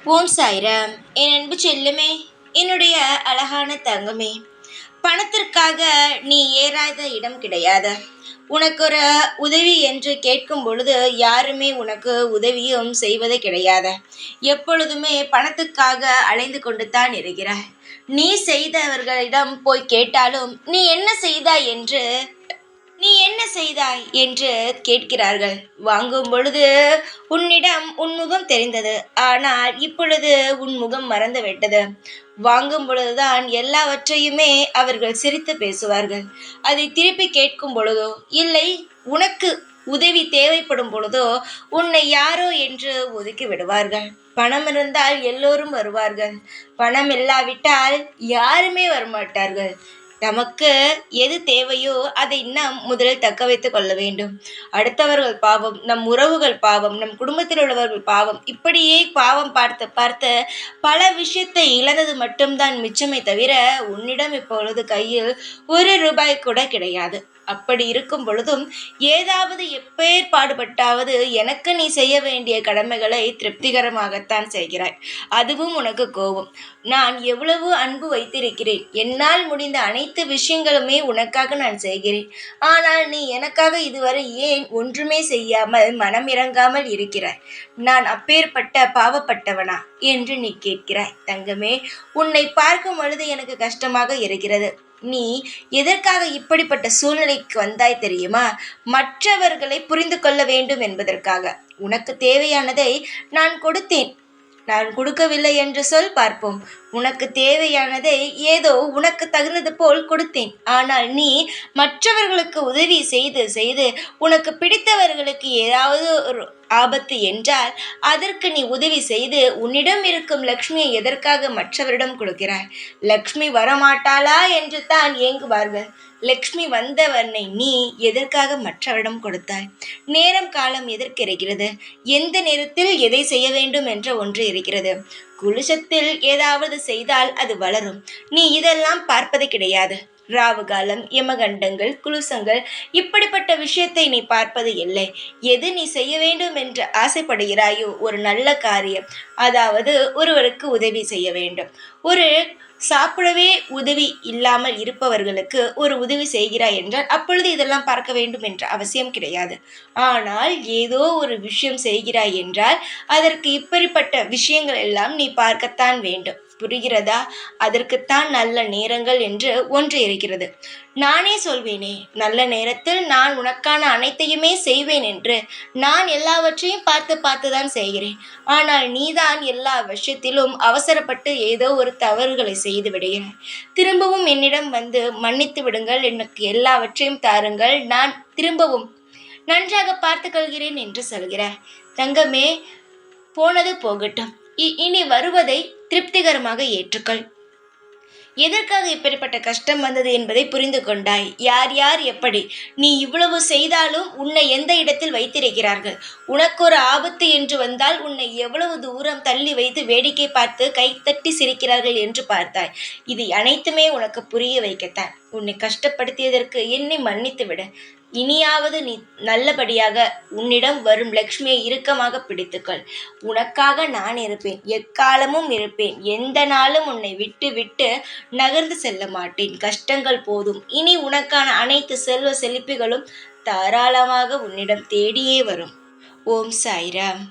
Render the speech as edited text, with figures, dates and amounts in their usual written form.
ஓம் சாய்ராம். என் அன்பு செல்லுமே, என்னுடைய அழகான தங்கமே, பணத்திற்காக நீ ஏறாத இடம் கிடையாது. உனக்கு ஒரு உதவி என்று கேட்கும் பொழுது யாருமே உனக்கு உதவியும் செய்வது கிடையாது. எப்பொழுதுமே பணத்துக்காக அலைந்து கொண்டு தான் இருக்கிறாய். நீ செய்தவர்களிடம் போய் கேட்டாலும் நீ என்ன செய்தாய் என்று கேட்கிறார்கள். வாங்கும் பொழுது உன்னிடம் உன் முகம் தெரிந்தது, ஆனால் இப்பொழுது உன் முகம் மறந்து விட்டது. வாங்கும் பொழுதுதான் எல்லாவற்றையுமே அவர்கள் சிரித்து பேசுவார்கள். அதை திருப்பி கேட்கும் பொழுதோ, இல்லை உனக்கு உதவி தேவைப்படும் பொழுதோ உன்னை யாரோ என்று ஒதுக்கி விடுவார்கள். பணம் இருந்தால் எல்லோரும் வருவார்கள், பணம் இல்லாவிட்டால் யாருமே வரமாட்டார்கள். நமக்கு எது தேவையோ அதை நாம் முதலில் தக்க வைத்துக் கொள்ள வேண்டும். அடுத்தவர்கள் பாவம், நம் உறவுகள் பாவம், நம் குடும்பத்தில் உள்ளவர்கள் பாவம், இப்படியே பாவம் பார்த்து பார்த்து பல விஷயத்தை இழந்தது மட்டும்தான் மிச்சமே தவிர உன்னிடம் இப்பொழுது கையில் ஒரு ரூபாய் கூட கிடையாது. அப்படி இருக்கும் பொழுதும் ஏதாவது எப்பேர் பாடுபட்டாவது எனக்கு நீ செய்ய வேண்டிய கடமைகளை திருப்திகரமாகத்தான் செய்கிறாய். அதுவும் உனக்கு கோபம். நான் எவ்வளவு அன்பு வைத்திருக்கிறேன், என்னால் முடிந்த அனைத்து விஷயங்களுமே உனக்காக நான் செய்கிறேன். ஆனால் நீ எனக்காக இதுவரை ஏன் ஒன்றுமே செய்யாமல் மனம் இறங்காமல் இருக்கிறாய்? நான் அப்பேற்பட்ட பாவப்பட்டவனா என்று நீ கேட்கிறாய். தங்கமே, உன்னை பார்க்கும் பொழுது எனக்கு கஷ்டமாக இருக்கிறது. நீ எதற்காக இப்படிப்பட்ட சூழ்நிலைக்கு வந்தாய் தெரியுமா? மற்றவர்களை புரிந்து கொள்ள வேண்டும் என்பதற்காக. உனக்கு தேவையானதை நான் கொடுத்தேன். நான் கொடுக்கவில்லை என்று சொல் பார்ப்போம். உனக்கு தேவையானதை ஏதோ உனக்கு தகுந்தது போல் கொடுத்தேன். ஆனால் நீ மற்றவர்களுக்கு உதவி செய்து செய்து உனக்கு பிடித்தவர்களுக்கு ஏதாவது ஒரு ஆபத்து என்றால் அதற்கு நீ உதவி செய்து உன்னிடம் இருக்கும் லக்ஷ்மியை எதற்காக மற்றவரிடம் கொடுக்கிறாய்? லக்ஷ்மி வரமாட்டாளா என்று தான் ஏங்குவார்கள். லக்ஷ்மி வந்தவனை நீ எதற்காக மற்றவரிடம் கொடுத்தாய்? நேரம் காலம் எதற்கு இருக்கிறது? எந்த நேரத்தில் எதை செய்ய வேண்டும் என்ற ஒன்று இருக்கிறது. குலுசத்தில் ஏதாவது செய்தால் அது வளரும். நீ இதெல்லாம் பார்ப்பது கிடையாது. ராவு காலம், யமகண்டங்கள், குலுசங்கள், இப்படிப்பட்ட விஷயத்தை நீ பார்ப்பது இல்லை. எது நீ செய்ய வேண்டும் என்று ஆசைப்படுகிறாயோ, ஒரு நல்ல காரியம், அதாவது ஒருவருக்கு உதவி செய்ய வேண்டும், ஒரு சாப்பிடவே உதவி இல்லாமல் இருப்பவர்களுக்கு ஒரு உதவி செய்கிறாய் என்றால் அப்பொழுது இதெல்லாம் பார்க்க வேண்டும் என்ற அவசியம் கிடையாது. ஆனால் ஏதோ ஒரு விஷயம் செய்கிறாய் என்றால் அதற்கு இப்படிப்பட்ட விஷயங்கள் எல்லாம் நீ பார்க்கத்தான் வேண்டும். புரிகிறதா? அதற்குத்தான் நல்ல நேரங்கள் என்று ஒன்று இருக்கிறது. நானே சொல்வேனே, நல்ல நேரத்தில் நான் உனக்கான அனைத்தையுமே செய்வேன் என்று. நான் எல்லாவற்றையும் பார்த்து பார்த்துதான் செய்கிறேன். ஆனால் நீதான் எல்லா விஷயத்திலும் அவசரப்பட்டு ஏதோ ஒரு தவறுகளை செய்து விடுகிறாய். திரும்பவும் என்னிடம் வந்து மன்னித்து விடுங்கள், எனக்கு எல்லாவற்றையும் தாருங்கள், நான் திரும்பவும் நன்றாக பார்த்து கொள்கிறேன் என்று சொல்கிறாய். தங்கமே, போனது போகட்டும். இனி வருவதை திருப்திகரமாக ஏற்றுக்கொள். எதற்காக இப்படிப்பட்ட கஷ்டம் வந்தது என்பதை புரிந்து கொண்டாய். யார் யார் எப்படி நீ இவ்வளவு செய்தாலும் உன்னை எந்த இடத்தில் வைத்திருக்கிறார்கள்? உனக்கு ஒரு ஆபத்து என்று வந்தால் உன்னை எவ்வளவு தூரம் தள்ளி வைத்து வேடிக்கை பார்த்து கைத்தட்டி சிரிக்கிறார்கள் என்று பார்த்தாய். இது அனைத்துமே உனக்கு புரிய வைக்கத்தான். உன்னை கஷ்டப்படுத்தியதற்கு என்னை மன்னித்து விட. இனியாவது நீ நல்லபடியாக உன்னிடம் வரும் லக்ஷ்மியை இறுக்கமாக பிடித்துக்கொள். உனக்காக நான் இருப்பேன், எக்காலமும் இருப்பேன். எந்த நாளும் உன்னை விட்டு விட்டு நகர்ந்து செல்ல மாட்டேன். கஷ்டங்கள் போதும். இனி உனக்கான அனைத்து செல்வ செழிப்புகளும் தாராளமாக உன்னிடம் தேடியே வரும். ஓம் சாய்ராம்.